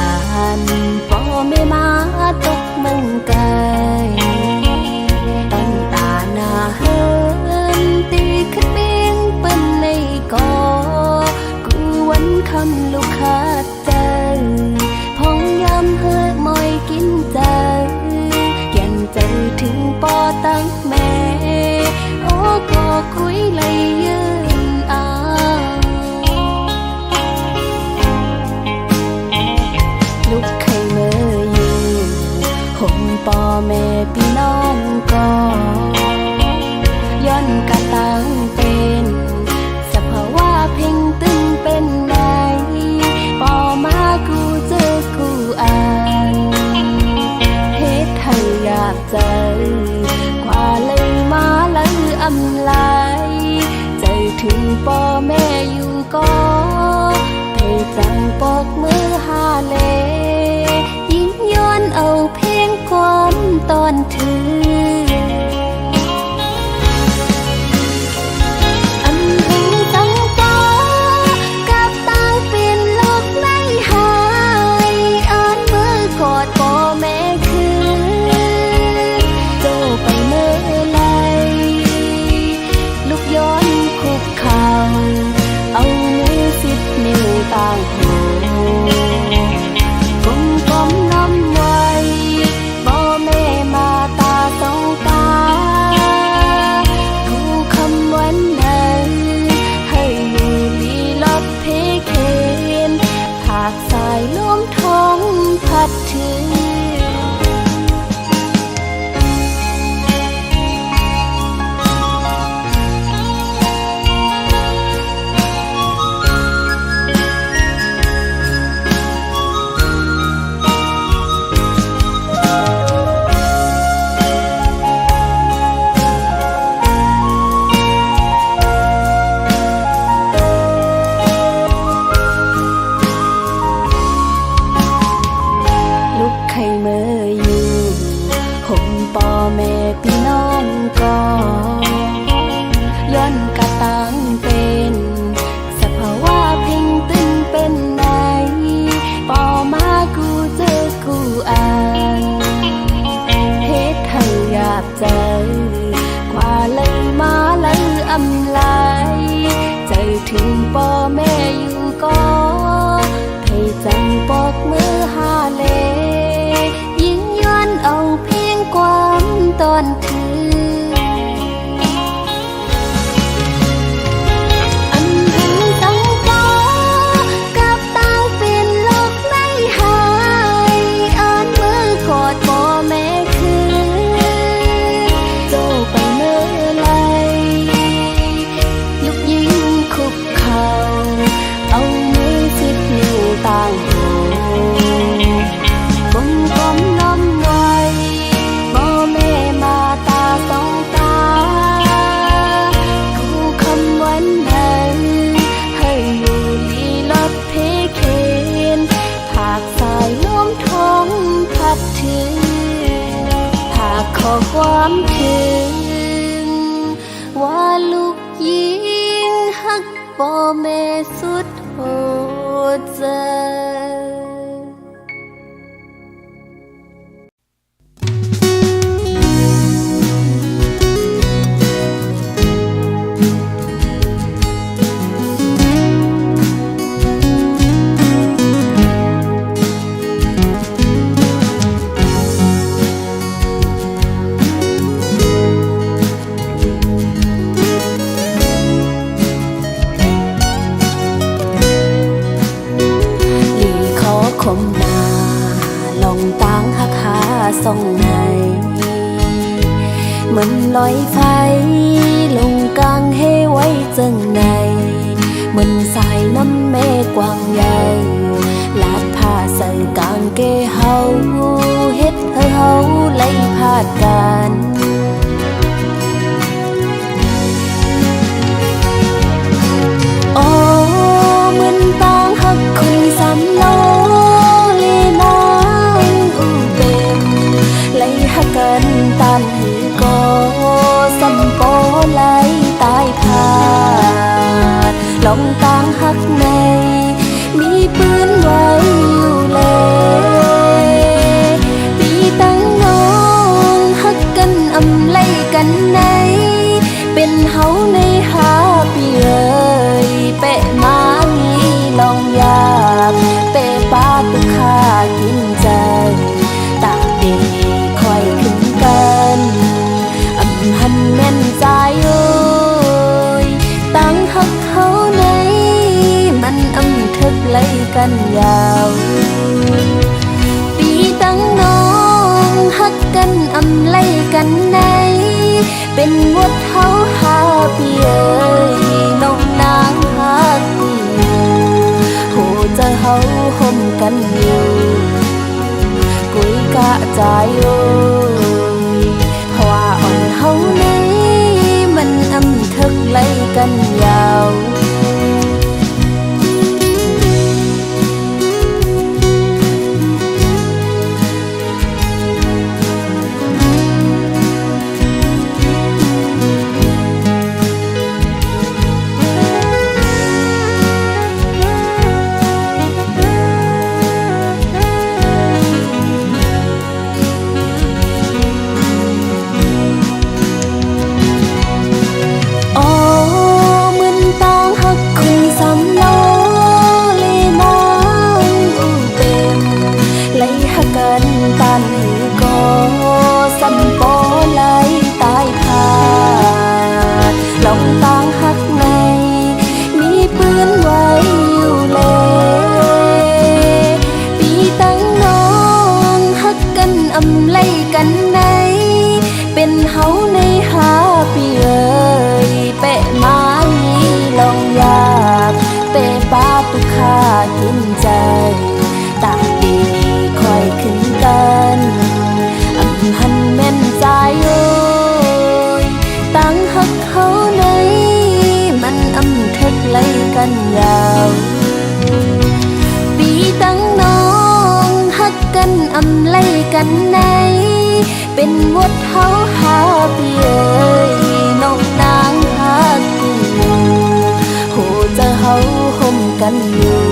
านพ่อแม่มาตกมังกายตั้งตาหน้าเฮินตีขึ้นเบียงเปิ้นในกอกูวันคำลูกค้าใจพองยำเฮิดมอยกินใจแก่นใจถึงปอตั้งแม่โอ้ก็คุยเลยยืนลูกไข่เมื่ออยู่ห่มปอแม่พี่น้องก็ย้อนกะตั้งเป็นสภาวะเพ่งตึงเป็นไหนปอมากูเจอกูอ่านเฮ็ดให้อยากเจอกว่าเลยมาเลยอำลายใจถึงปอแม่อยู่ก็ให้จังปอกมือหาเลยิ้มย้อนเอาเพลงความตอนถือต่างหูกลมกลมน้ำไว้บ่แม่มาตาสองตากูคำวันนั้นให้อยู่ลีลบเพเคนผากสายลมท้องพัดถึงปอแม่พี่น้องก็ย้อนกะตั้งเป็นสภาวะเพ่งตึงเป็นไหนปอมากูเจอกูอ่านเฮ็ดให้อยากเจอกว่าเลยมาเลยอำลายใจถึงปอแม่อยู่ก็ให้จังปอกมือหาเลยิ่งย้อนเอาเพลงความตอนถืออันถึงตั้งปอกับตั้งเป็นโลกในหายอ่านมือกอดปอแม่คือโจไปเมื่อไรลุกยิ้มคุกเข่าเอามือสิบนิ้วต่างหูกลมกลมน้ำไว้บ่แม่มาตาสองตากูคำวันนั้นให้อยู่ลีลบเพเคนผากสายลมท้องพัดถึงผากขอความถึงว่าลูกยิงฮักบ่แม่สุดหัวใจ ส่องในมันลอยไฟลงกลางให้ไว้จังในมันสายน้ำแม่กว้างใหญ่ลาดผ้าใส่กางเกเฮาเฮ็ดให้เฮาไล่พาดกันโอ้มันต่างหักคนสามโลลีนางอูเป็นไล่หักกันตันหือก็สัมโปไล่ตายพาดลองต่างหักในมีปืนไว้อยู่แล กันยาวปีตั้งน้องฮักกันอำไลกันในเป็นวดเฮาหาปีเอ้ยน้องนางฮักปีโหจะเฮาห่มกันอยู่กุยกะใจโอ้ยเพราะว่าอ่อนเฮาในมันอำทึกไล่กันยาวกินใจตาดีคอยขึ้นกันอำหันแม่นใจโอ้ยตั้งหักเขาในมันอำทึกไล่กันยาวปีตั้งน้องหักกันอำไล่กันในเป็นวดเฮาหาปีเอ้ยน้องนางฮักกูโหจะเฮาห่มกันอยู่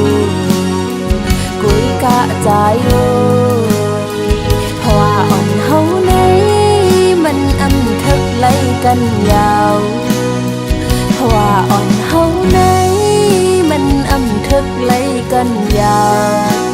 กุยกะใจโอ้ยเพราะว่าอ่อนเฮาในมันอำทึกไล่กันยาวเพราะว่าอ่อนเฮาในมันอำทึกไล่กันยาว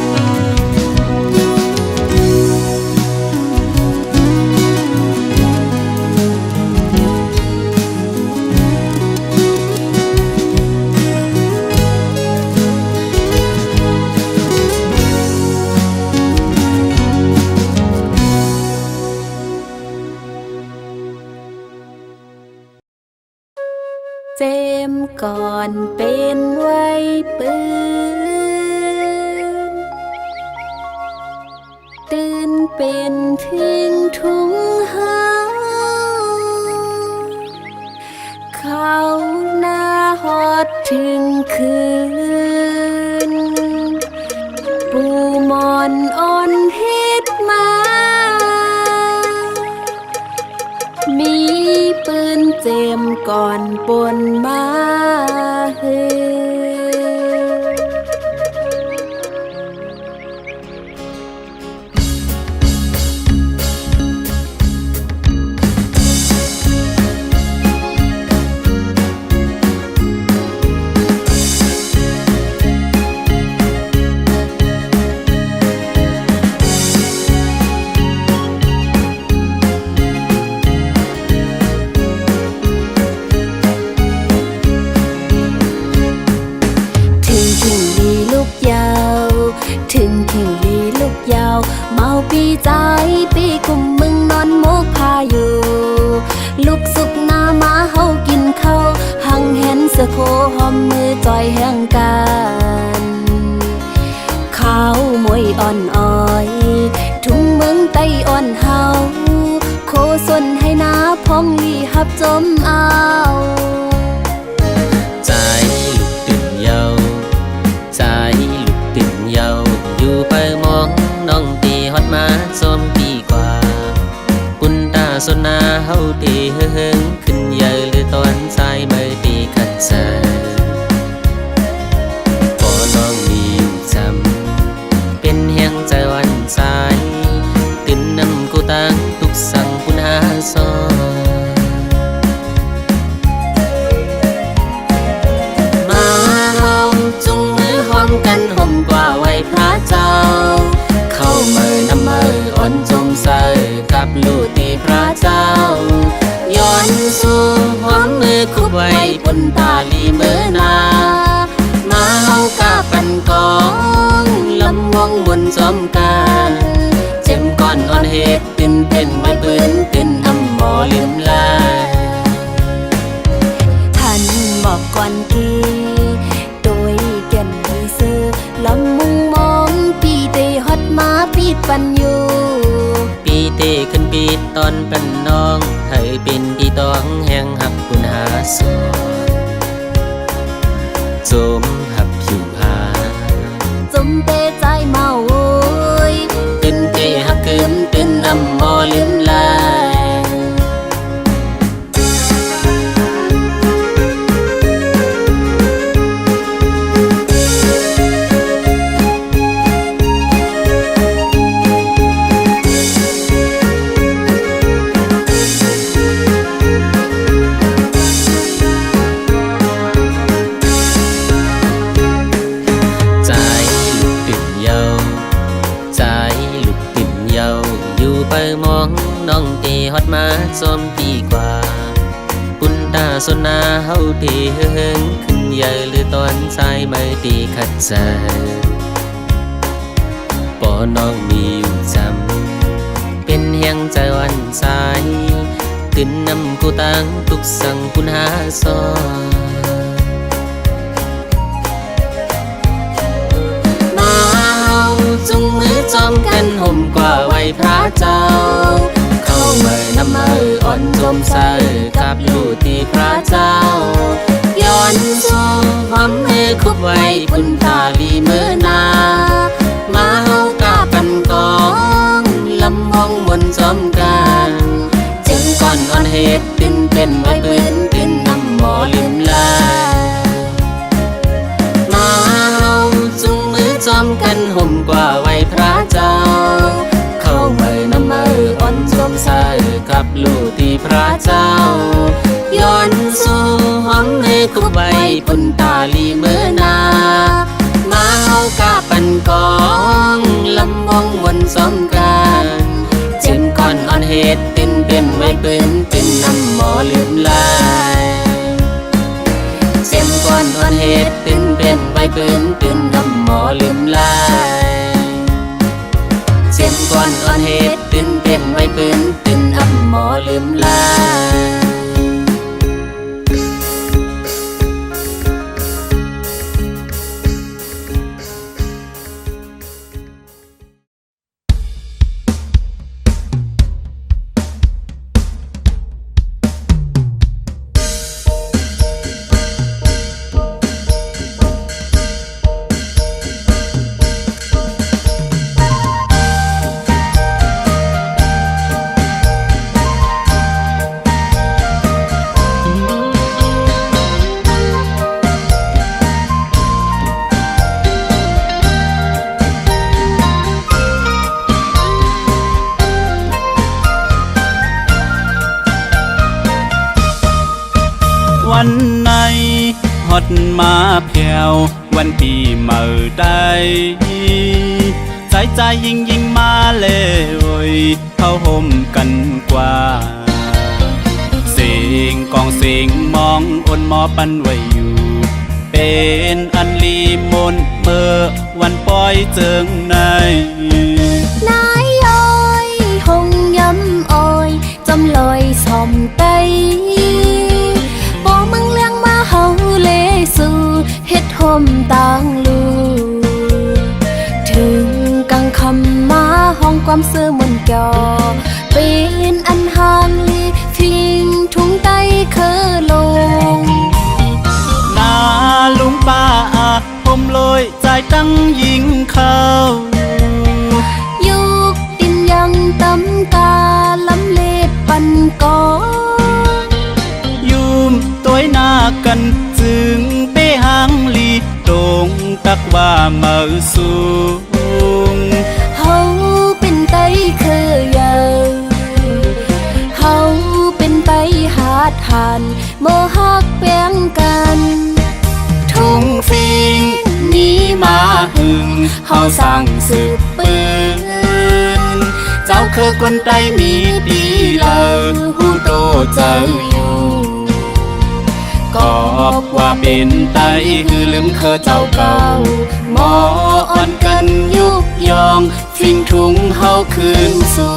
เจมก่อนเป็นไว้ปืนตื่นเป็นทิ้งทุ่งหาเขาหน้าฮอดถึงคืนปูมอนอ่อนเฮ็ดมามีปืนเจมก่อนปนมาเฮเมาปีใจปีกุมมึงนอนโมกพาอยู่ลุกสุกหน้ามาเฮากินข้าวหังเห็นเสือโคหอมมือจอยแห่งกันข้าวมวยอ่อนอ้อยทุ่งเมืองไต้อ่อนเฮาโคส่วนให้นาพองลีหับจมเอาใจลุกตื่นเยาใจลุกตื่นเยาอยู่ไปมองน้องตีฮอดมาส้มดีกว่าปุ่นตาสนนาเฮาตีเฮงขึ้นเยอะหรือตอนสายเมื่อตีขัดใจพอน้องมีจำเป็นแห่งใจวันสายตื่นนำกูตั้งทุกสั่งปุ่นหาซอมาเฮาจุงมือห้อมกันห่มกว่าไว้พระเจ้าเข้าเมื่อนำมืออ่อนจมใส่กับลูกตีพระเจ้าย้อน ซ้อมกันเจ็มก่อนอ่อนเหตุตื่นเป็นไว้ปืนตื่นอำหมอลืมลาท่านบอกก่อนกีโดยแก่นมีซื้อลำมุงมองปีเตฮอดมาปีดปันอยู่ปีเตขึ้นปีตอนเป็นน้องให้เป็นที่ต้องแห่งหักคุณหาสอนสมหับผิวหาจมเตใจเมาโอยตื่นเตหักคืนตื่นอำหมอลืมลาไปมองน้องตีฮอดมาซ้อมปีกว่าปุ่นตาสนนาเฮาตีเฮิงขึ้นใหญ่หรือตอนสายไม่ตีขัดใจปอน้องมีอยู่จำเป็นแห่งใจวันสายตื่นนำกูตั้งทุกสั่งคุณหาซ้อจุงมือจอมกันห่มกว่าไว้พระเจ้าเข้าเมื่อนำมืออ่อนจมใส่กับลูกที่พระเจ้าย้อนสูหอมให้คุบไว้ปุ่นตาลีเมื่อนามาเฮากาปันกองลำห้องบนจอมกันจึงก่อนอ่อนเหตุตื่นเป็นไว้ปืนตื่นนำหมอลืมลาจอมกันห่มกว่าไว้พระเจ้าเข้าเมื่อนำมืออ่อนจมใส่กับลูกที่พระเจ้าย้อนสู่หอมให้คุบไว้ปุ่นตาลีเมื่อนามาเฮากาปันกองลำวงวนซ้อมกันเจ็มก่อนอ่อนเหตุตื่นเป็นไว้ปืนตื่นนำหมอลืมลายเจ็มก่อนอ่อนเหตุตื่นเป็นไว้ปืนตื่นนำหมอลืมลายเจ็มก่อนอ่อนเหตุตื่นเป็นไว้ปืนตื่นอำหมอลืมลายวันไหนฮอดมาแผ่ววันปีเมื่อใดใจยิ่งมาเลยเข้าห่มกันกว่าเสียงกองเสียงมองอ่อนหมอปันไว้อยู่เป็นอันลีมนเมื่อวันปล่อยเจิงในนายอ้อยหงย้ำอ้อยจำลอยสอมไตบ่มึงเลี้ยงมาเฮาเลสู่เฮ็ดห่มต่างลูถึงกังคำมาห้องความซื่อมนเก่าเป็นอันห่างลีทิ้งทุ่งไตเคอลงนาลุงป้าผมลอยใจตั้งยิงเข้ายุกดินยังตำกาลำเล็ดปันกองยุมตัวหน้ากันจึงเป้หางลีตรงตักว่าเมื่อสูงเฮาเป็นไตเคยาวเฮาเป็นไตหาดหันโมหักแป้งกันทุ่งฟิงนี้มาหึงเฮาสั่งสืบปืนเจ้าคือคนไตมีดีเลอหูโตเจ้าอยู่ กอบว่าเป็นไตคือลืมเคอเจ้าเก่าหมออ่อนกันยุกยองฟิงทุงเฮาคืนสู่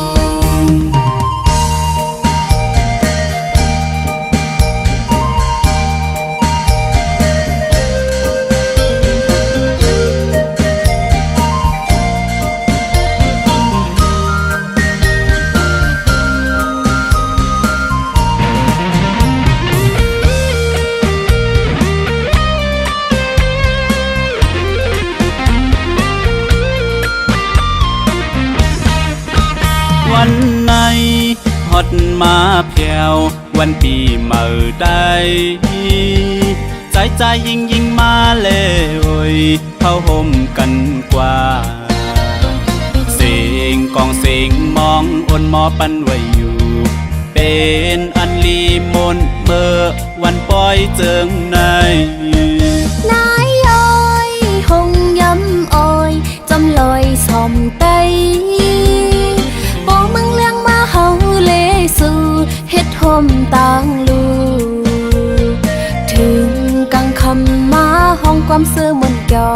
วันไหนฮอดมาแผ่ววันปีเมื่อใดใจยิงมาเลยเฮาห่มกันกว่าเสียงกองเสียงมองอ่อนหมอปันไว้อยู่เป็นอันลีมนเมื่อวันปล่อยเจิงในนายอ้อยหงย้ำอ้อยจำลอยสอมไตบอกมึงเลี้ยงมาเฮาเลสู่เฮ็ดห่มต่างลูถึงกังคำมาห้องความเสื่อมนก่อ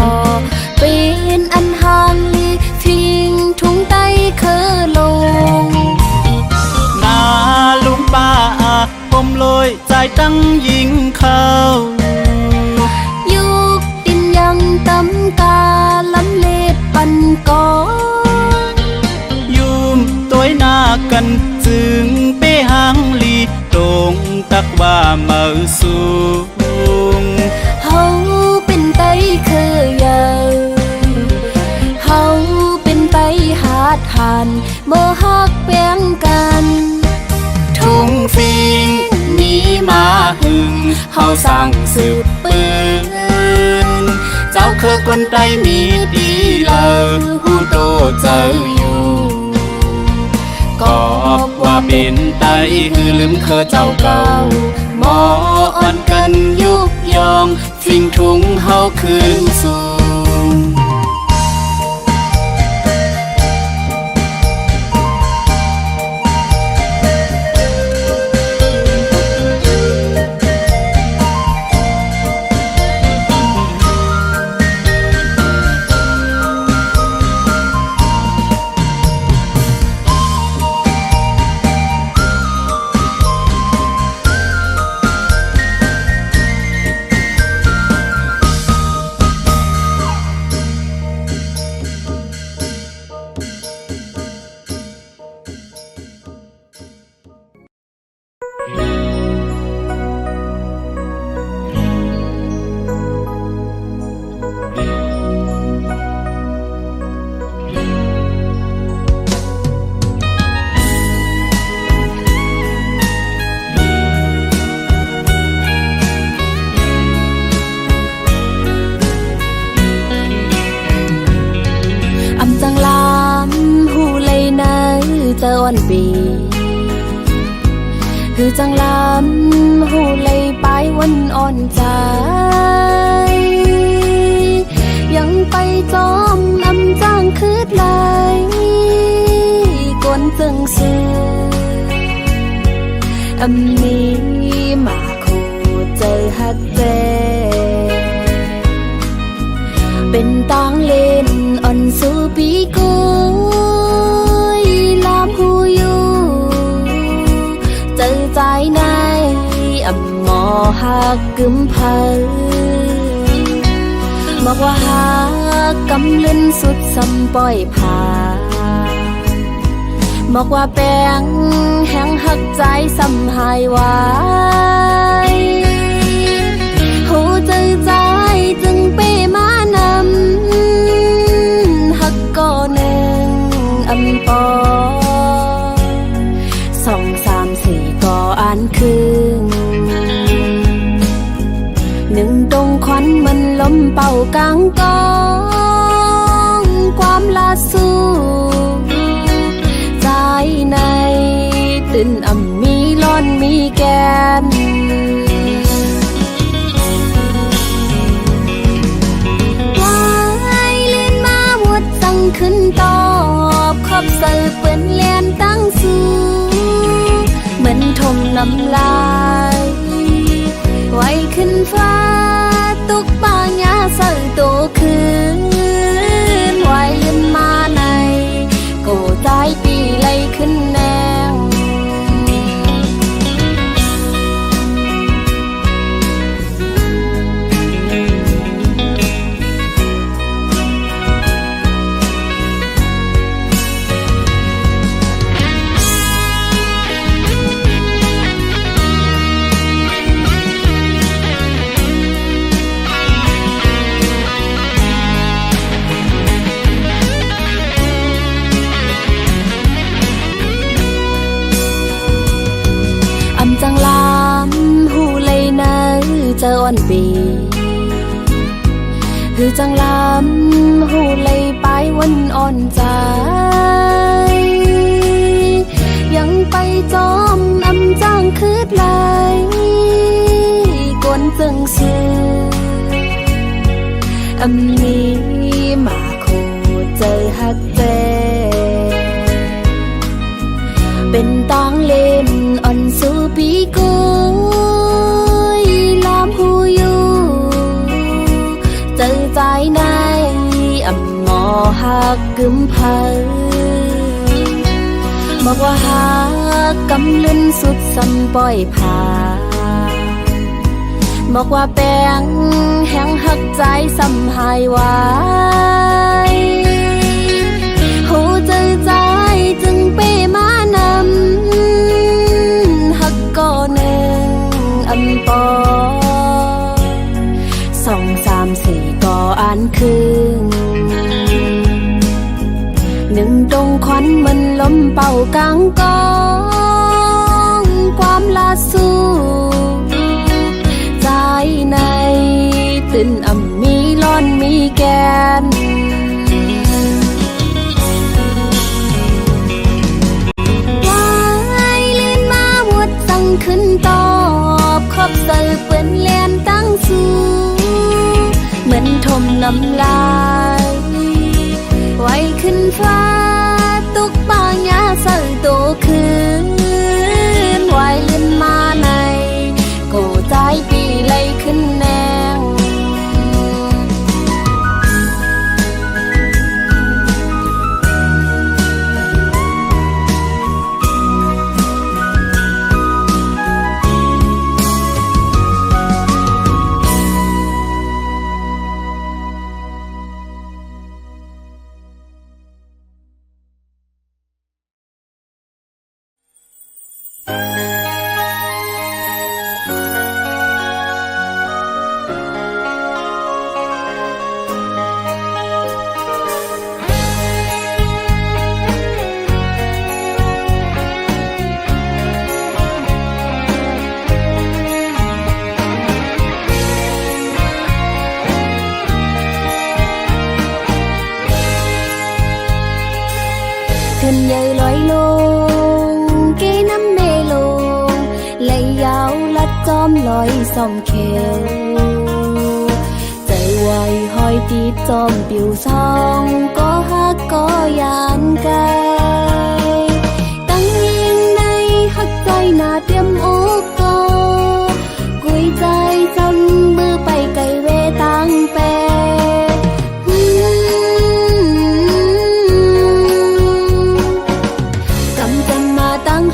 เป็นอันห่างลีทิ้งทุ่งไตเคอลงนาลุงป้าผมลอยใจตั้งยิงเข้ายุกดินยังตำกาลำเลดปันก่อยุ่มตัวหน้ากันจึงเป้หางลีตรงตักว่าเมื่อสูงเฮาเป็นไตเคยยาวเฮาเป็นไตหาดหันบ่ฮักแบ่งกันทุ่งฟิงมีมาหึงเฮาสั่งสืบปืนเจ้าคือคนไตมีดีเลอหูโตเจ้าอยู่กอบว่าเป็นไตคือลืมเคอเจ้าเก่าหมออ่อนกันยุกยองฟิงทุงเฮาคืนสู่เจ้าอ่อนปีคือจังลำหูเลยไปวันอ่อนใจยังไปจอมอำจ้างคืดไหลกวนจึงซื้ออำนี้มาคู่เจอฮักเจเป็นตังเล่นอ่อนสู่ปีกูใจในอำหมอหักกึมพัลบอกว่าหักกำลื่นสุดสำปล่อยผ่าบอกว่าแป้งแห้งหักใจสำหายไว้หูใจใจจึงเป้มานำหักก่อหนึ่งอำปออันคืนหนึ่งตรงควันมันล้มเป่ากลางกองความลาสู้ใจในตื่นอ่ำมีร้อนมีแกนวายเลื่อนมาหดสั่งขึ้นตอบขอบเสิร์ฟเปื้อนเลียนตั้งสูเหมือนทมน้ำลาย ไว้ขึ้นฟ้าตุกปางยาใส่ตัวคืนไว้ลืมมาในโกใจปีไลขึ้นแนวจังลามหูเลยนะเจออ่อนปีคือจังลามหูเลยไปวันอ่อนใจยังไปจอมอำจ้างคืดไหลกวนจึงซื้ออำนี้มาโคเจอฮักเจเป็นตังเล่นอ่อนสู่ปีกุยลามหูอยู่เจอใจในอ่ำหมอหักกึมเพอบอกว่าหักกำลืนสุดสันปล่อยผ่าบอกว่าแป้งแห้งหักใจซ้ำหายไว้หูเจอใจจึงเป้มานำหักก่อหนึ่งอำปอสองสามสี่ก่ออ่านคืนหนึ่งตรงควันมันล้มเป่ากลางกองความลาสู้ใจในตื่นอ่ำมีร้อนมีแกนขึ้นตอบขอบใส่เปื้อนเลียนตั้งสูเหมือนทมน้ำลายไว้ขึ้นฟ้าตุกปางยาใส่ตัวคืนไว้ลืมมาในโกใจปีไลขึ้นแนวขึ้นใหญ่ลอยลงเกน้ำเมลงไหลยาวลัดจอมลอยส่อมเขวใจไวหอยตีจอมปิวซองก็ฮักก็ยานไกลตั้งยิงในฮักใจหน้าเตรียมอกก็กุยใจจำมือไปไกลเวตังแป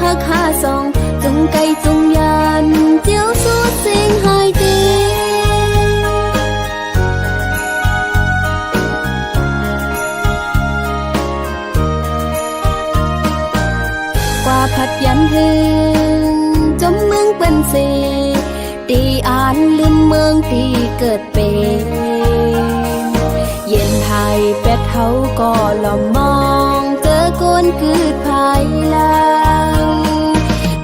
ฮักหาสองจุงไก่จุงยันเจียวสูดเสียงหายเดกว่าผัดยันหืนจมเมืองเป็นสีตีอ่านลืมเมืองตีเกิดเป็นเย็นไทยเป็ดเขาก็หล่อมองเจอโกนคืดภายหลัง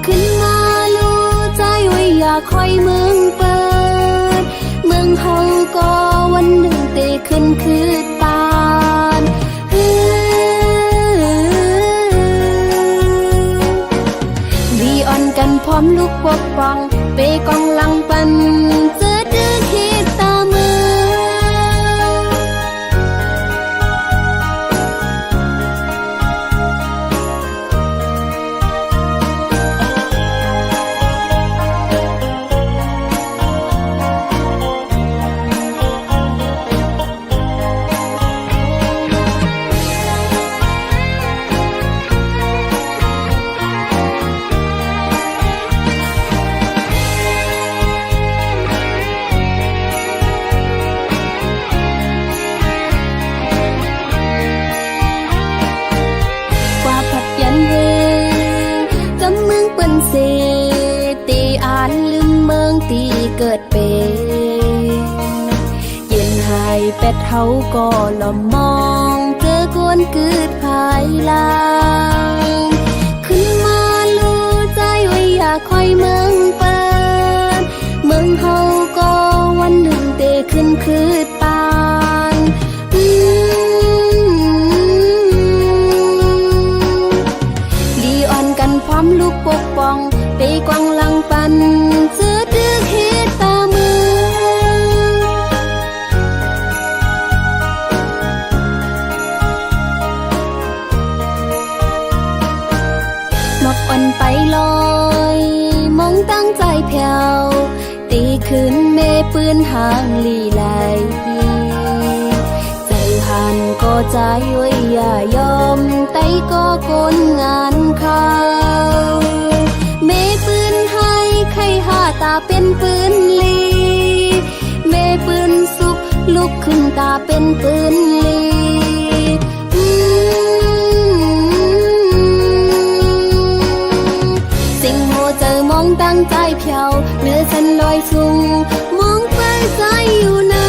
ขึ้นมาลู่ใจไว้อยากคอยเมืองเปิดเมืองเฮาก็วันหนึ่งเตะขึ้นคืดปานดีอ่อนกันพร้อมลูกปกป้องเปกองหลังปันเจอดื้อคิดตามือ ก เท่าก็ละมองเจอกวนกืดภายหลังขึ้นมารู้ใจว่าอยากคอยเมืองเปิดเมืองเฮาก็วันหนึ่งเตขึ้นคืดปานลีอ่อนกันพร้อมลูกปกป้องไปกวางหลังปันเจอดื้อเฮ็ดตามือมอกอ่อนไปลอยมองตั้งใจแผ่วตีขึ้นเมปืนหางลีไหลใจหันก็ใจไว้อย่ายอมไตก็คนงานเขาเมปืนให้ใครหาตาเป็นปืนลีเมปืนสุกลุกขึ้นตาเป็นปืนลีสิ่งโหเจอมองตั้งใจเพียวเนื้อฉันลอยสูงมองไปใจอยู่นะ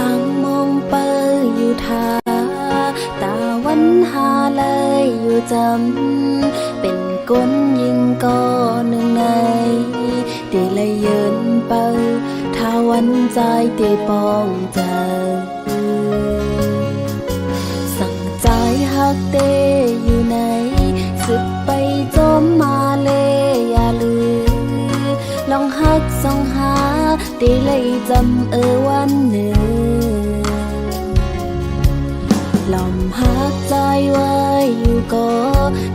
างมองเปออยู่ทาตาวันหาเลยอยู่จำเป็นก้นยิงก็หนึ่งในตีเลยเยินเปอถ้าวันใจตีปองใจสั่งใจหักเตอยู่ไหนสึกไปจมมาเลยอย่าลืมลองหักส่องหาตีเลยจำวันหนึ่งลอมหักใจไว้อยู่ก็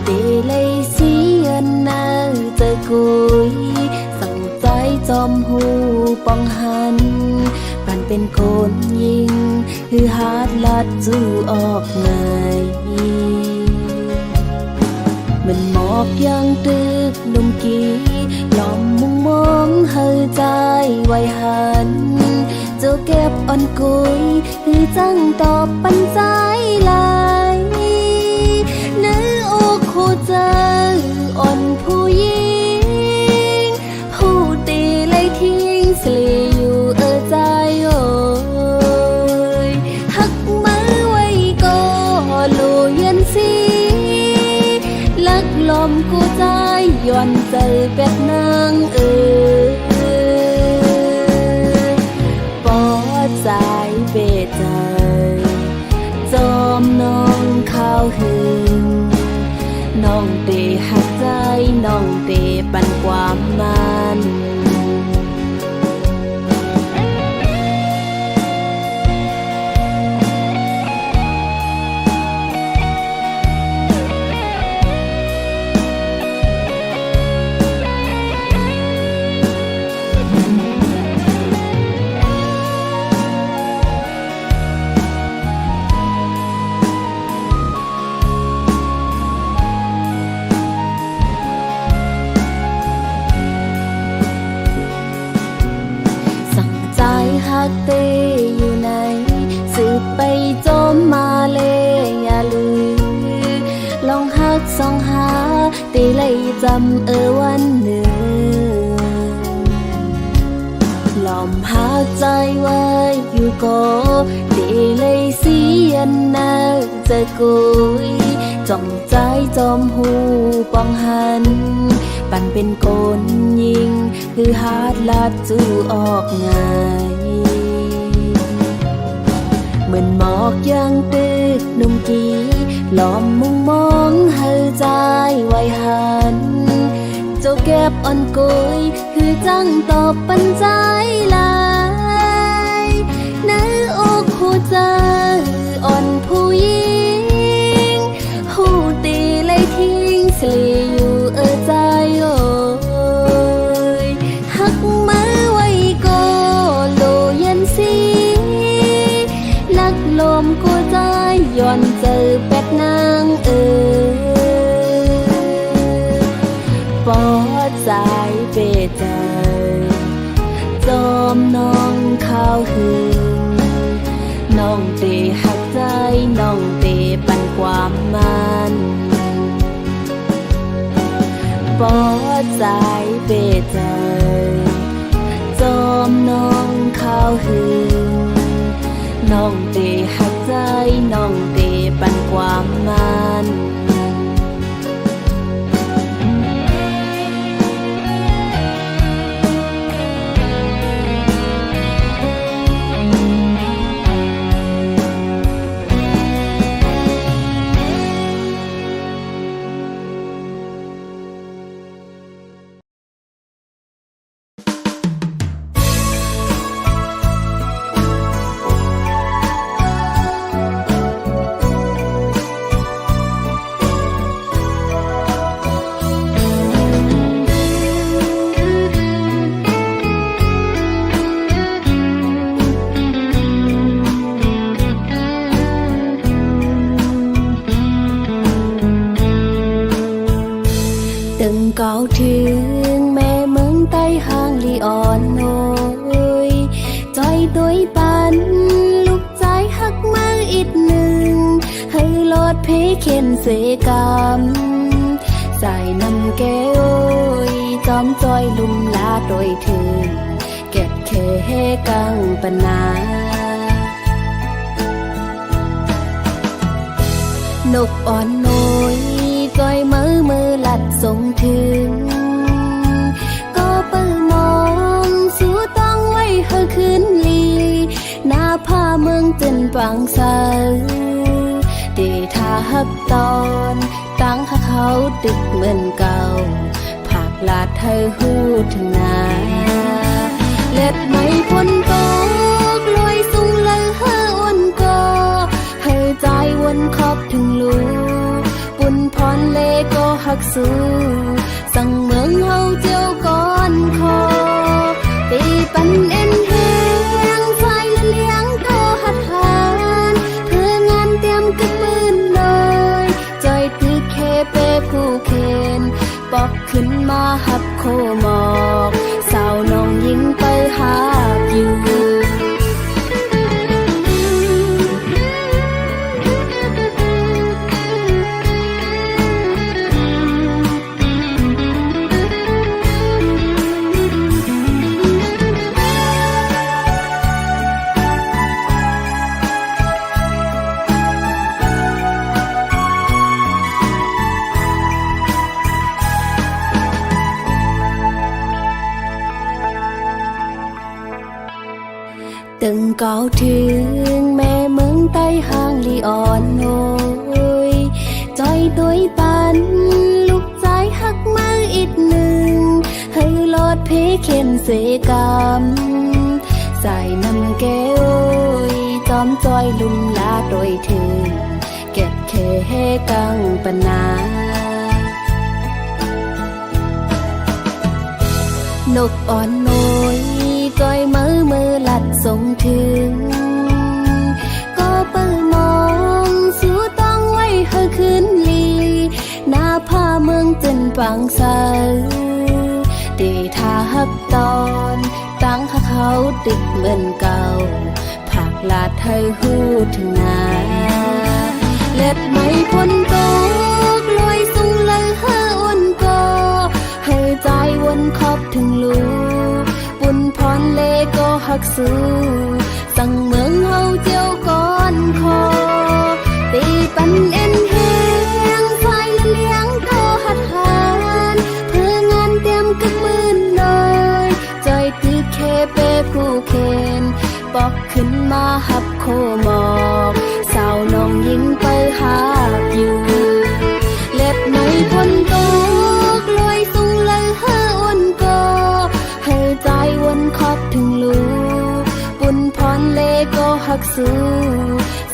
ตีเลยเสียนนาจะกุยสั่งใจจอมหูปองหันปันเป็นคนยิงคือหาดลัดจูออกไงมันหมอกยังตึกลมกีหลอมมุงมองเฮอใจไว้หันเจ้าเก็บอ่อนกุยคือจังตอบปันใจลายเนื้ออกคู่เจออ่อนผู้หญิงผู้ตีเลยทิ้งสลีอยู่ใจโอ้ยหักมือไว้ก็ลูยันสีลักลมกูใจย้อนใจเป็ดนางปอดใจเบใจจอมน้องข้าวหึงน้องเตหักใจน้องเตปันความมันหักเตอยู่ไหนสืบไปจมมาเลยอย่าลืมลองหักส่องหาตีเลยจำวันหนึ่งหลอมหักใจไว้อยู่ก็ตีเลยเสียนนาจะกุยจ้องใจจอมหูปองหันปันเป็นคนยิงคือหาดลัดจูออกไงเหมือนหมอกยังตึกนุ่มกีหลอมมุงมองเฮอใจไว้หันเจ้าเก็บอ่อนกุยคือจังตอบปันใจลายเนื้ออกคู่เจออ่อนผู้หญิงหูตีเลยทิ้งสลีอยู่ใจโอ้ยหักมือไว้ก็โลยันสีลักลมกูใจย้อนเจอเป็ดนางปอดใจเบใจจอมน้องข้าวหึงน้องเตหักใจน้องเตปันความมันปอดใจเบใจจอมน้องข้าวหึงน้องเตหักใจน้องเตปันความมันก้าวถึงแม่เมืองใต้ห้างลีอ่อนโอยใจด้วยปันลูกใจหักมาอีกหนึ่งให้ลอดเพเข็นเสกรรมใส่นำแก้วจอมจอยลุ่มลาโดยถึงเก็บเคกังปนา นกอ่อนน้อยก้อยมือลัดส่งถึงก็เปิดมองสู้ต้องไว้เฮอคืนลีหน้าผ้าเมืองจนปังเสาเดทาฮักตอนตั้งหาเขาดึกเหมือนเก่าผักลาดเธอหูถึงนาเล็ดไม่พ้นตกลอยสูงเลยเฮออ้นก็ให้ใจวนขอบถึงลูปุ่นพรเลก็หักสู้สั่งเมืองเฮาเจียวก่อนคอตีปันเอ็นแหงไฟละเลี้ยงก็หัดหานเพื่องานเตรียมกึกปืนเลยจอยตือเคเปผู้เคนปอกขึ้นมาหับโคหมอกสาวน้องยิงไปหาอยู่ตึงเก่าถึงแม่เมืองใต้ห้างลีอ่อนโอยจอยตัวปันลูกใจหักมืออีกหนึ่งให้ลอดเพเข็นเสกรรมใส่น้ำแก้วจอมจอยลุ่มลาโดยถึงเก็บเคกังปนานกอ่อนน้อยก้อยมือลัดส่งถึงก็เปิดมองสู้ต้องไว้เฮอคืนลีหน้าผ้าเมืองจนปังเสาเดทาฮักตอนตั้งหาเขาดึกเหมือนเก่าผักลาดเธอหูถึงนาเล็ดไม่พ้นตกลอยสูงเลยเฮออ้นก็ให้ใจวนขอบถึงลูปุ่นพรเลก็หักสู้สั่งเมืองเฮาเจียวก่อนคอตีปันเอ็นแหงไฟละเลี้ยงก็หัดหานเพื่องานเตรียมกึกมืนเลยจอยตือเคเปผู้เคนปอกขึ้นมาหับโคหมอกสาวน้องยิงไปหาอยู่เล็บไม่พ้นตกลอยสูงเลยเฮออ้นก็ให้ใจวนขอบถึงลูปุ่นพรเลก็หักสู้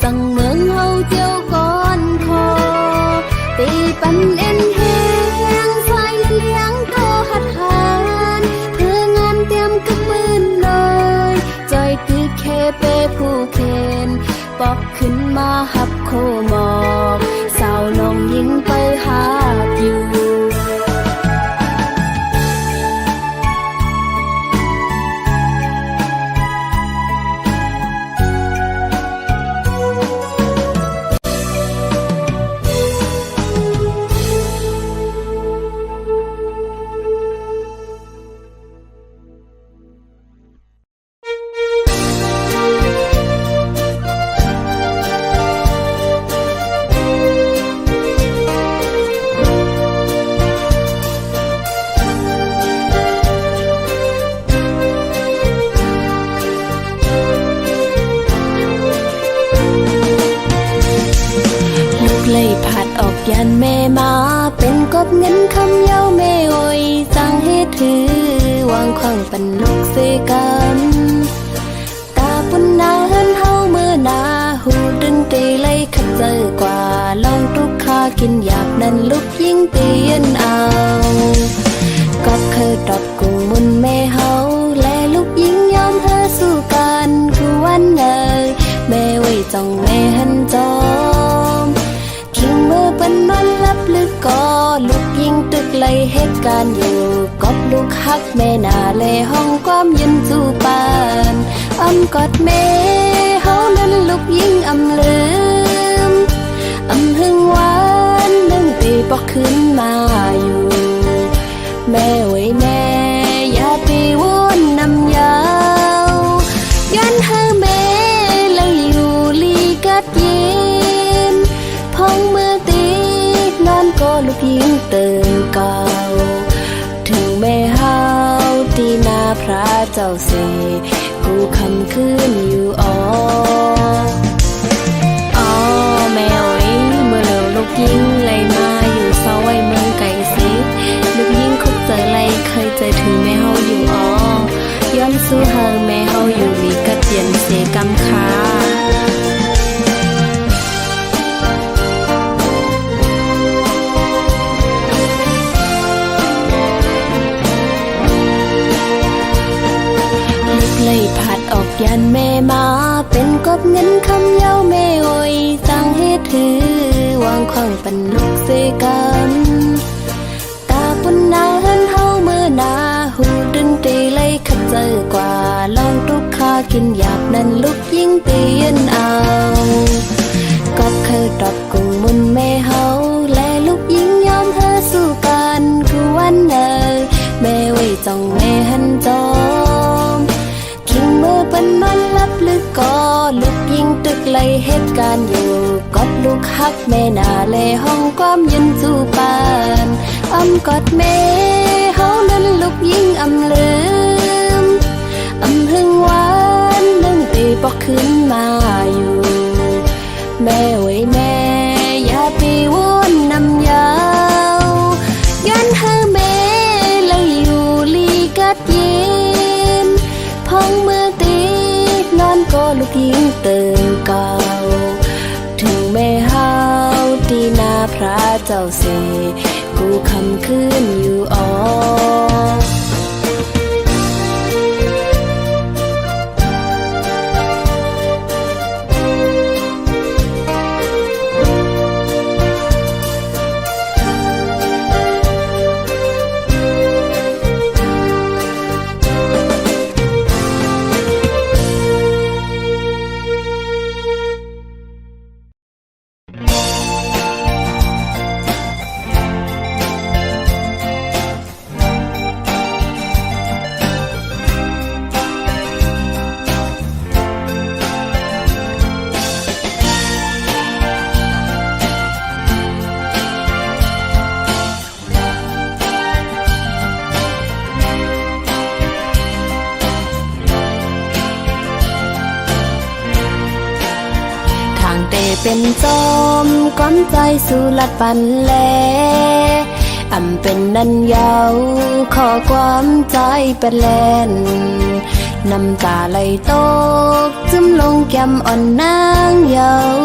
สั่งเมืองเฮาเจียวก่อนคอตีปันเอ็นแหงไฟละเลี้ยงก็หัดหานเพื่องานเตรียมกึกมืนเลยจอยตือเคเปผู้เคนปอกขึ้นมาหับโคหมอกสาวน้องยิงไปหาอยู่เลยผัดออกยันแม่มาเป็นกบเงินคำเย้าแม่โอยสั่งให้ถือวางขวางปันนกเสกันตาปุ่นนาเฮินเฮาเมื่อนาหูดึงตีเลยขัดเจอกว่าลองทุกข้ากินหยาบนั้นลุกยิ่งเตียนเอาก็เคยตอบกุ้งมุนแม่เฮาและลูกยิ่งยอมเธอสู้กันคือวันเนยแม่ไว้จ้องแม่หันจอมคิงมือเป็นมันลับลึกก็ลูกยิงตึกเลยเหตุการณ์อยู่กอบลูกฮักแม่นาเลยห้องความยืนจูปานอ้ำกอดแม่เฮานั้นลูกยิงอำลืมอำหึงหวานนึ่งตีปอกขึ้นมาอยู่แม่ไว้แม่อย่าตีวนนำยาวยันให้แม่เลยอยู่ลีกัดเย็นพองมือ เติมเก่าถึงแม่เฮาตีนาพระเจ้าเสกูคำคืนอยู่อ๋อแมวเมื่อเร็วลูกยิงไล่มาอยู่เศร้าไว้เมืองไก่สิลูกยิงคุกเจอไล่เคยเจอถึงแม่เฮาอยู่อ๋อย้อนสู้เฮาแม่เฮาอยู่ลีกระเตียนเสกำคาเลยผัดออกยันแม่มาเป็นกบเงินคำเย้าแม่โอยสั่งให้ถือวางขวางปันลูกเสกันตาปุ่นนาเฮินเฮาเมื่อนาหูดึงตีเลยขัดเจอกว่าลองทุกข้ากินหยาบนั้นลูกยิ่งตีนเอาก็เคยตอบกุงมุนแม่เฮาและลูกยิ่งยอมเธอสู้กันคือวันเนยแม่ไว้จ้องแม่หันจอมเมื่อเป็นนอนลับลึกก็ลูกยิงตึกเลยเหตุการณ์อยู่กอดลูกฮักแม่นาเลห้องความยืนจูปานกอดแม่เฮานั้นลูกยิงลืมหึงหวานนึ่งตีปอกขึ้นมาอยู่แม่ไว้แม่อย่าไปวนนำยาวยันเธอแม่เลยอยู่ลีกัดเย็นพองเมื่อตีนอนก็ลูกยิงเติมเก่าถึงแม่เฮาตีนาพระเจ้าเสกูคำคืนอยู่อ๋อเป็นจอมก้อนใจสู่ลัดปันแลเป็นนันยาวขอความใจเป็นแลนน้ำตาไหลตกจึมลงแก้มอ่อนนางเยาว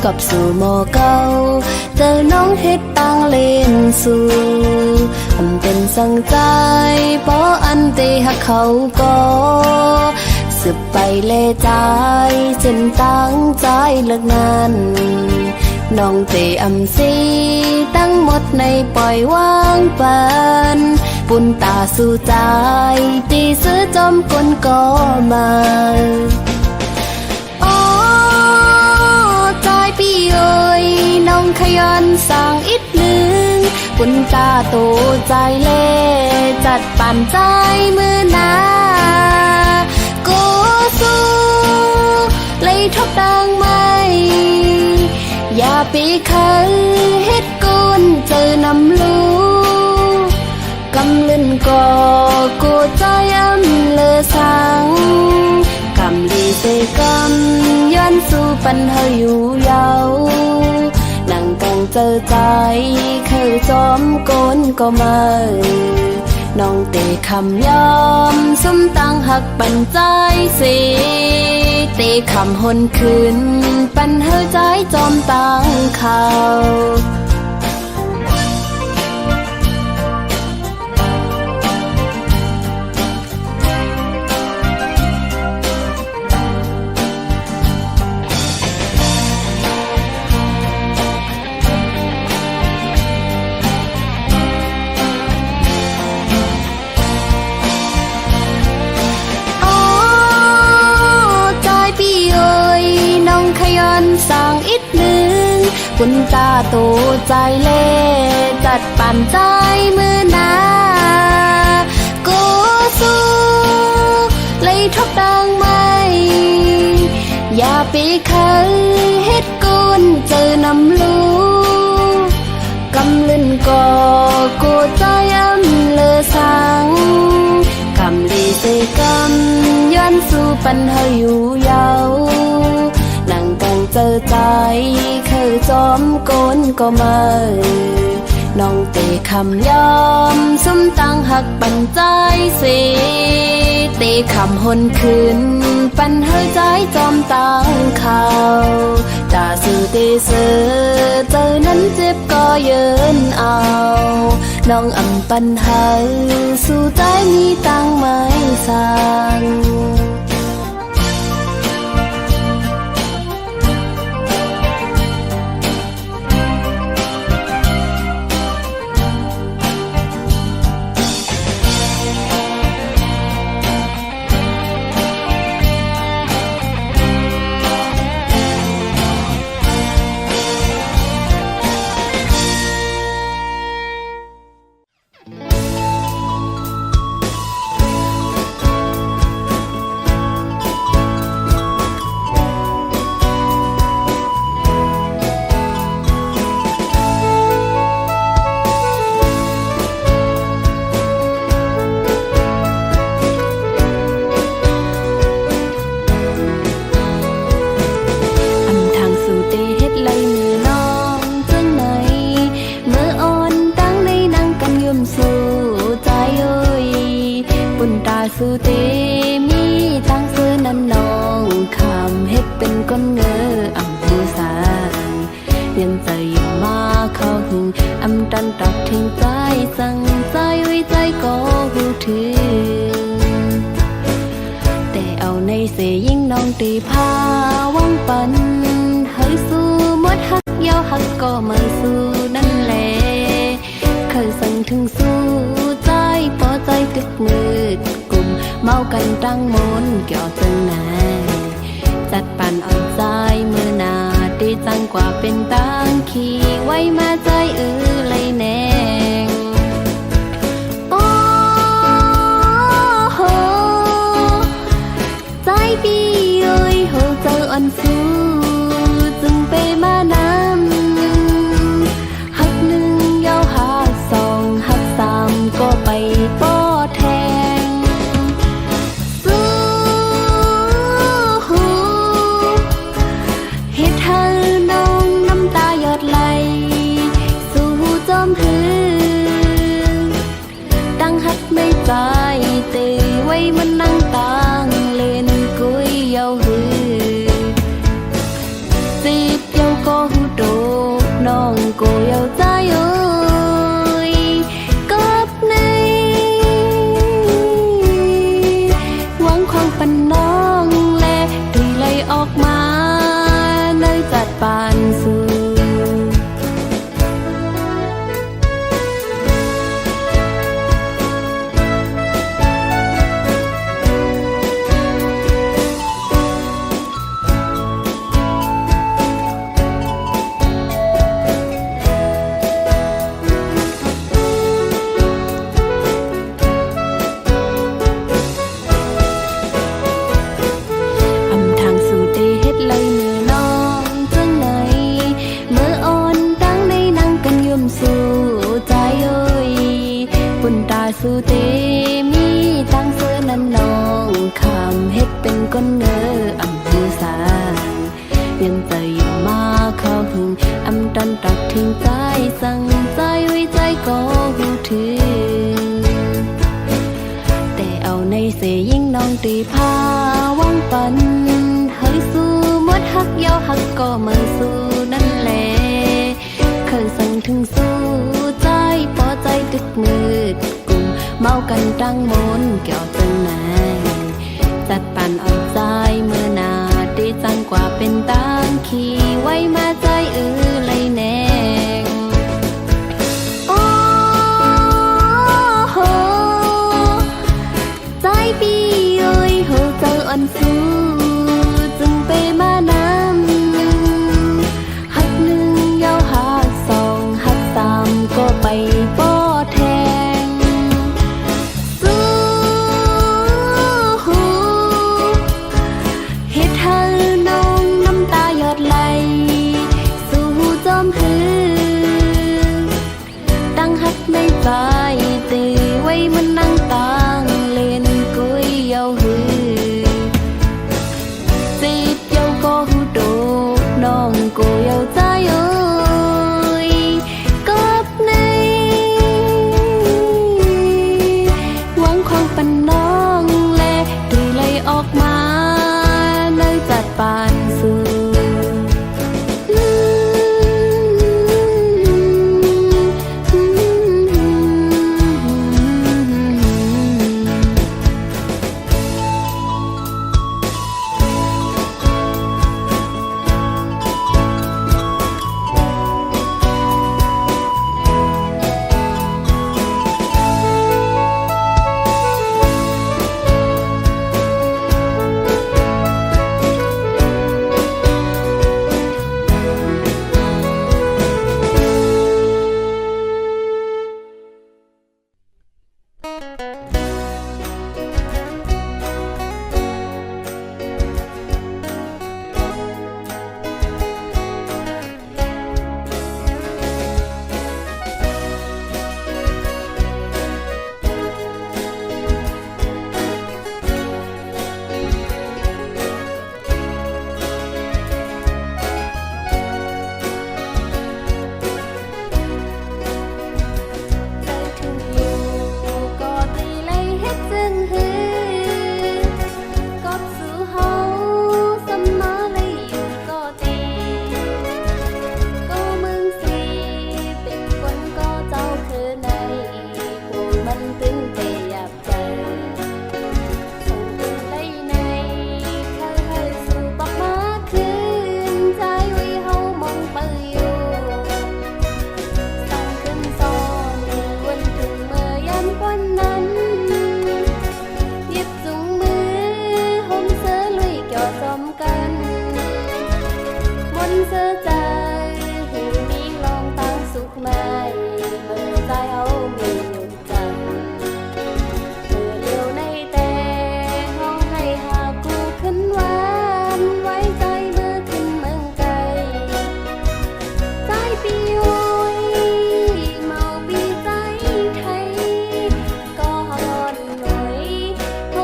กับสู่หมอเก่าเจอน้องเฮ็ดต่างเล่นสู่เป็นสังใจเพราะอันเตหักเขาก็สืบไปเลใจจนตั้งใจเลิกนั้นน้องเตสีตั้งหมดในปล่อยวางปันปุ่นตาสู่ใจตีซื้อจอมกลก็มาใจพี่เอ๋ยน้องขยันสั่งอีกหนึ่งปุ่นตาโตใจเล่จัดปั่นใจมือนาสู้เลยทบดังไม่อย่าไปคันเฮ็ดกุนเจอนำลูกำลื่นก่อกูใจเลอสังกำดีเสกำย้อนสู่ปันเฮาอยู่ยาวนั่งกังเจอใจเคยจอมโกนก็มาน้องเตคำยอมสมตั้งหักปันใจสิเตคำหนคืนปันเฮาใจจอมตั้งเขาสั่งอีกหนึ่งคุณตาโตใจเล่จัดปั่นใจมือนากูสู้เลยทบดังไม่อย่าไปคันเฮ็ดกุนเจอนำลูก ำลื่นก่อกูใจอ้ำเลอสังคำลีเสกำย้อนสู่ปัญหาอยู่ยาวนั่งกังเจอใจเคยจอมโกนก็มาน้องเตะคำยอมสมตั้งหักปันใจเสเตะคำหนคืนปันเฮอใจจอมตั้งข่าวตาสื่อเตเสอเจอนั้นเจ็บก็เยินเอาน้องอำปันเฮอสู่ใจมีตั้งไม่สั่งสู่เตมีตั้งซื้อนั้นน้องคำเฮ็ดเป็นก้นเงออำหูสางยันใจยิ่งมาเข้าหึงอำตันตักทิ้งใจสั่งใจไว้ใจก็หูถึงแต่เอาในเสยิ่งน้องตีพาวังปันเฮ้ยสู้มดหักยาวหักก็มาสู้นั่นแหละเคยสั่งถึงสู้ใจพอใจตึกมืดเมากันตั้งมนเกี่ยวจังไหนจัดปั่นอ่อนใจเมื่อนาดีจังกว่าเป็นตังขี่ไว้มาใจเลยแนงโอ้โหใจปีเอ้ยโหเจออ่อนสู้จึงไปมานำหักหนึ่งยาวหักสองหักสามก็ไปป้อแทงใจเตไว้มันนั่งตางเล่นกุยเยาหือจีบเยาก็หูโดน้องก็เยาใจเอ้ยกับในหวังความปันน้องและตีไหลออกมาในจัดปานสู่สู่เตมีตั้งเสื้อนั้นน้องคำเฮ็ดเป็นก้นเงออำหูสางยันใจยิ่งมาเข้าหึงอำตันตักทิ้งใจสั่งใจไว้ใจก็หูถึงแต่เอาในเสยิ่งน้องตีพาวังปันเฮ้ยสู้มดหักยาวหักก็มาสู้นั่นแหละเคยสั่งถึงสู้ใจพอใจตึกมืดเมากันตั้งมนเกี่ยวจังไหนจัดปั่นอ่อนใจเมื่อนาดีจังกว่าเป็นตังขี่ไว้มาใจเลยแนงโอ้โหใจปีเอ้ยโหเจออ่อนสู้จึงไปมานำหักหนึ่งยาวหักสองหักสามก็ไปป้อแทง นเสื้อใจให้มีลองตั้งสุขใหม่เมื่อใจเอามีอยู่จังเมื่อเลี้ยวในแต่ห้องให้หากูขึ้นหวานไว้ใจเมื่อขึ้นเมืองไกลใจปีโอยเมาปีใจไทยก็ฮอนหน่อยโหว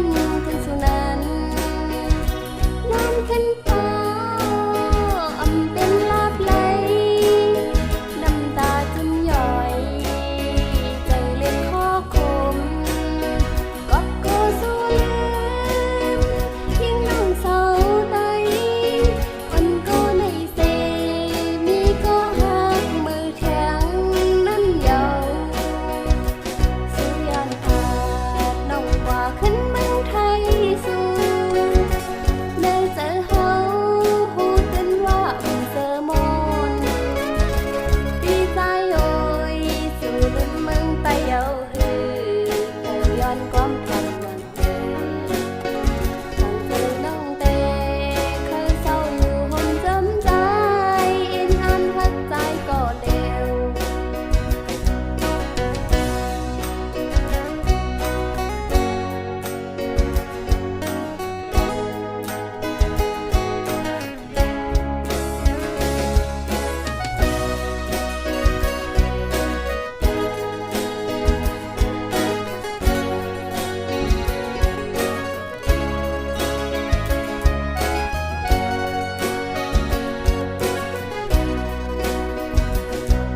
นขึ้นสู่นั้นน้ำขึ้นฟ้าอำเป็นลาบไหลน้ำตาจึงย่อยใจเล็กข้อคมก็โกสู้ลืมยิ่งน้องเศร้าใดคนก็ในเสมีก็หักมือแข็งนั้นเยาสุยานขาดน้องกว่าขึ้นเมืองไทยสู่เดินเจอเฮาหูตื่นว่าเจอมนดีใจโอยสู่ลืมเมืองไตเยาฮือเธอย้อนความทำวันเจอทางเจอน้องเตเคยเศร้าอยู่หนจำใจอินอันหักใจก็เร็ว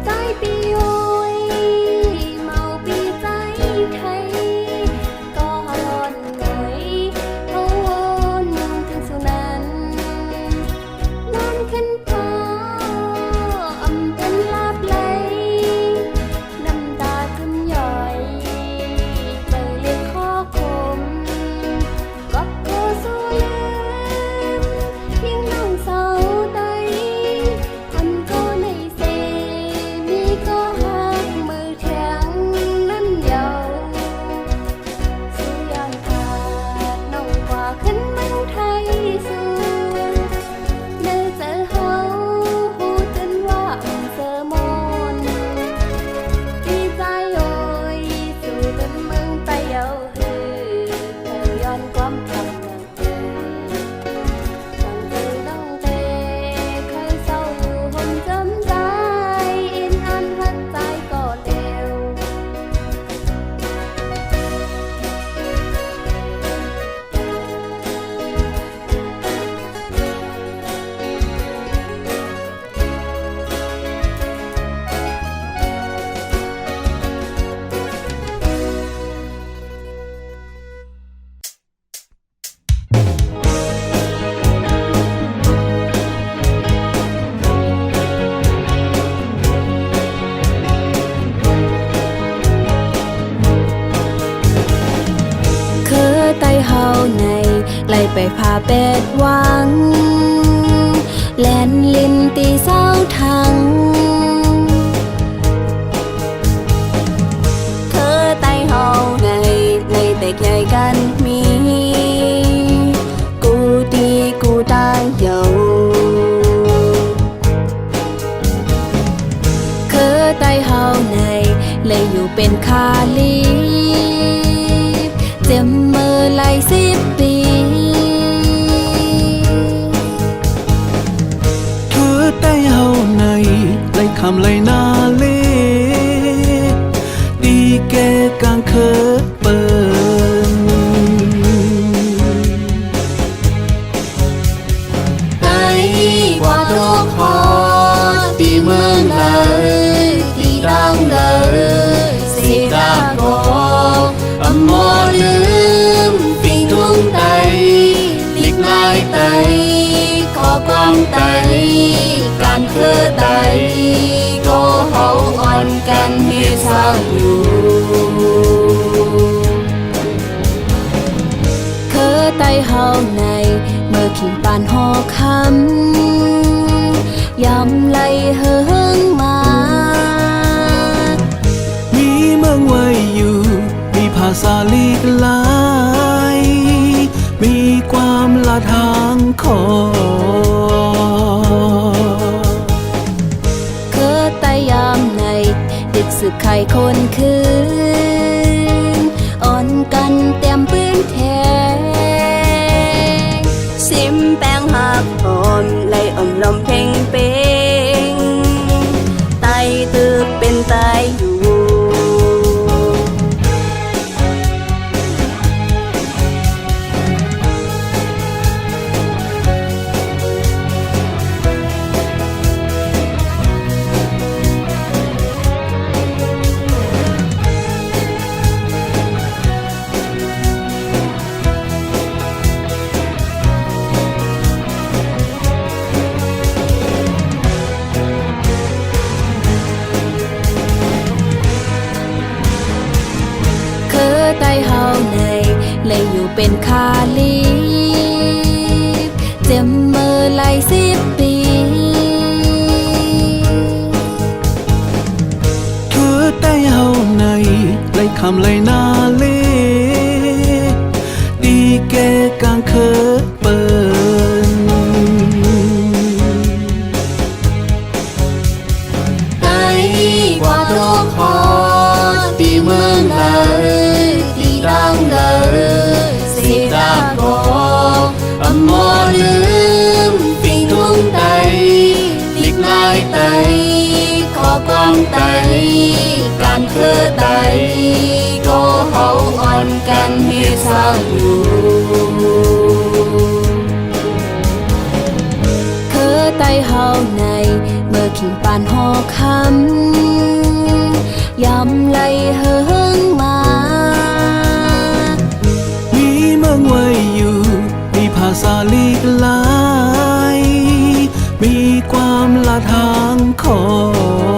ใจปีโอยเมาปีใจไทยก็ฮอนหน่อยเขาวนถึงสู่นั้นน้ำขึ้นฟ้าอำเป็นลาบไหลน้ำตาจึงย่อยใจเล็กข้อคมก็โกสู้ลืมยิ่งน้องเศร้าใดคนก็ในเสมีก็หักมือแข็งนั้นเยาสุยานขาดน้องกว่าขึ้นเมืองไทยสู่เดินเจอเฮาหูตื่นว่าเจอมนดีใจโอยสู่ลืมเมืองไตเยาฮือเธอย้อนความทำวันเจอทางเจอน้องเตเคยเศร้าอยู่หนจำใจอินอันหักใจก็เร็ว คือไตเฮาในไล่ไปพาเป็ดหวังแลนลินตีเศร้าทังคือไตเฮาในไล่แต่ใหญ่กันมีกูตีกูตายเยาคือไตเฮาในเลยอยู่เป็นคาลีเจ็มมือไล่10 ปี เธอได้เฮาในไล่คำไล่นาเลดีแกกลางเคอเปิน ไอ้กว่าดอกฮอตีเมืองเลยตีดังเลยสิดาโกอำมอลืมปิงทุ่งไตลิกลายไตขอความไตการเคอไตก็เฮาอ่อนกันให้สร้างอยู่เคอไตเฮาในเมื่อขิงปานหอคำยำไหลเฮิงมา มีเมืองไว้อยู่มีภาษาลีกหลาย มีความละทางคอย เป็นคาลีเจ็มเมื่อไหล10 ปี เธอได้เฮาในไล่คำไล่นาเลดีแกกลางเคอเปินไอ้กว่าโรคคอตีเมืองเลยตีดังเลยสิดาโกอมอลืมปิงทุ่งไตลิกลายไตขอกวางไตการเคอไตก็เฮาอ่อนกันให้สร้างอยู่เคอไตเฮาในเมื่อขิงปานหอคำยำไหลเฮิงมา มีเมืองไว้อยู่มีภาษาลีกหลาย มีความละทางของ